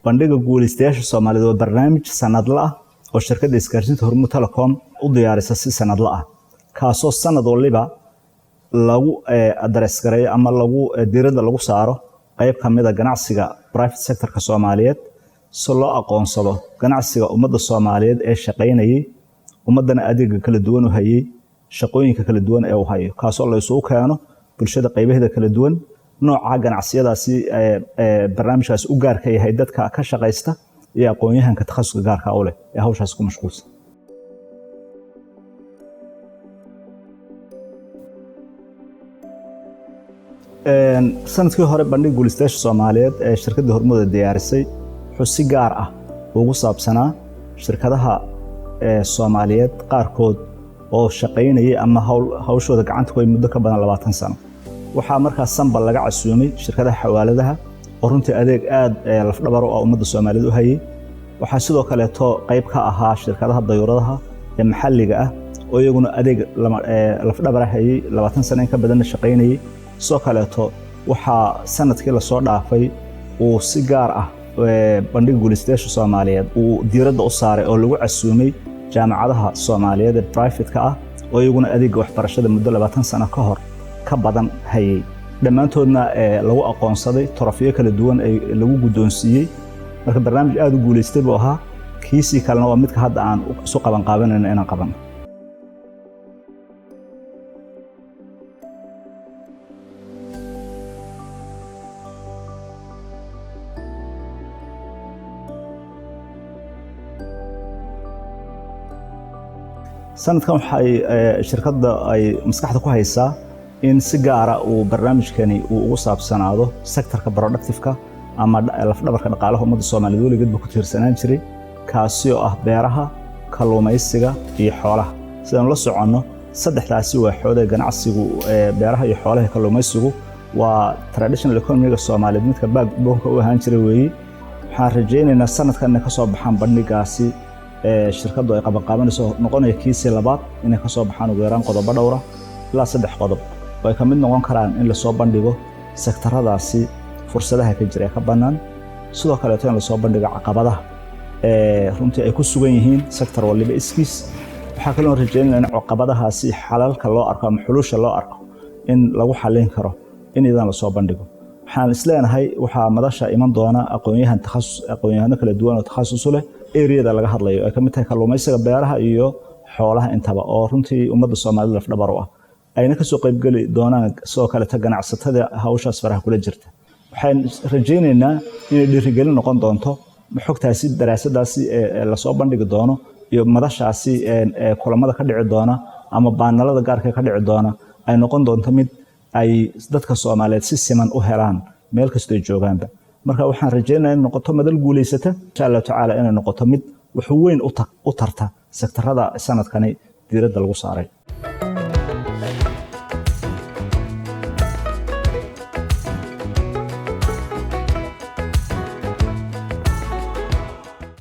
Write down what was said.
bandhiga guulaystayaasha Soomaaliyeed waa barnaamij sanadle ah oo shirkadda isgaarsiinta Hormuud Telecom u diyaarisa si sanadle ah kaasoo sanad waliba lagu address gareeyo ama lagu diiradda lagu saaro qayb ka mid ah ganacsiga private sector-ka Soomaaliyeed si loo aqoonsado ganacsiga ummadda Soomaaliyeed ee shaqaynayay ummadana adeegga kala duwan u hayay shaqooyinka kala duwan ee uu hayo kaasoo la isugu keeno bulshada qaybaheeda kala duwan nooca ganacsiyadaasi barnaamijkaas u gaarka yahay dadka ka shaqaysta iyo aqoon-yahanka takhasuska gaarka u leh ee hawshaas ku mashquulsan. sanadkii hore bandhig guulaystayaasha Soomaaliyeed ee shirkadda Hormuud diyaarisay wuxuu si gaar ah ugu saabsanaa shirkadaha Soomaaliyeed qaarkood oo shaqaynayay ama hawshooda gacanta ku hay muddo ka badan 20 sano. waxaa markaas sanbal laga casuumay shirkadaha xawaaladaha oo runtii adeeg aad lafdhabar u ah ummadda Soomaaliyeed u hayay. waxaa sidoo kale qayb ka ahaa shirkadaha dayuuradaha ee maxalliga ah oo iyaguna adeeg lafdhabar hayay 20 sano in ka badan shaqaynayay. sidoo kale waxaa sanadkii la soo dhaafay uu si gaar ah bandhig guulaystayaasha Soomaaliyeed uu diiradda u saaray oo lagu casuumay jaamacadaha Soomaaliyeed ee private-ka ah oo iyaguna adeegga waxbarashada muddo 20 sano ka hor ka badan hayay. dhammaantoodna lagu aqoonsaday torofiyo kala duwan ee lagu guddoonsiiyey. marka barnaamij aad u guulaystay buu ahaa. kiisii kalena waa midka hadda aan isu qaban qaabanayno inaan qabanno. sanadkan waxay shirkadda ay maskaxda ku haysaa in si gaar ah uu barnaamijkani uu ugu saabsanaado sector-ka productive-ka ama lafdhabarka dhaqaalaha ummadda Soomaaliyeed weligeedba ku tiirsanaan jiray kaasi oo ah beeraha, kalluumaysiga iyo xoolaha. sidaan la soconno saddexdaasi waa xoolo ganacsigu beeraha iyo xoolaha kalluumaysigu waa traditional economy-ga Soomaaliyeed midka backbone-ka u ahaan jiray weeye. waxaan rajaynaynaa sanadkan inay ka soo baxaan bandhigaasi shirkaddu ay qabanayso noqonaya kiisii labaad inay ka soo baxaan ugu yaraan qodobo dhowra ilaa 3 qodob oo ay ka mid noqon karaan in la soo bandhigo sektaradaasi fursadaha ka jira ka bannaan. sidoo kale in la soo bandhigo caqabadaha runtii ay ku sugan yihiin sektor waliba iskiis. waxaa kaloo rajaynaynaa in caqabadahaasi xalalka loo arko ama xulusha loo arko in lagu xalin karo in idan la soo bandhigo. waxaan isleenahay waxaa madasha iman doona aqoon-yahano kala duwan oo takhasus u leh area-da laga hadlayo ay ka mid tahay kalluumaysiga beeraha iyo xoolaha intaba oo runtii ummadda Soomaaliyeed lafdhabar u ah ayna ka soo qayb gali doonaan sidoo kale ganacsatada hawshaas faraha kula jirta. waxaan rajaynaynaa inay dhiirigelin noqon doonto xogtaasi daraasadaasi la soo bandhigi doono iyo madashaasi kulamada ka dhici doona ama baanalada gaarka ka dhici doona ay noqon doonto mid ay dadka Soomaaliyeed si siman u helaan meel kasta ay joogaanba. marka waxaan rajaynayaa in noqoto madal guulaysata insha Allah tacaala inay noqoto mid wax weyn u tarta sektarada sanadkani diiradda lagu saaray.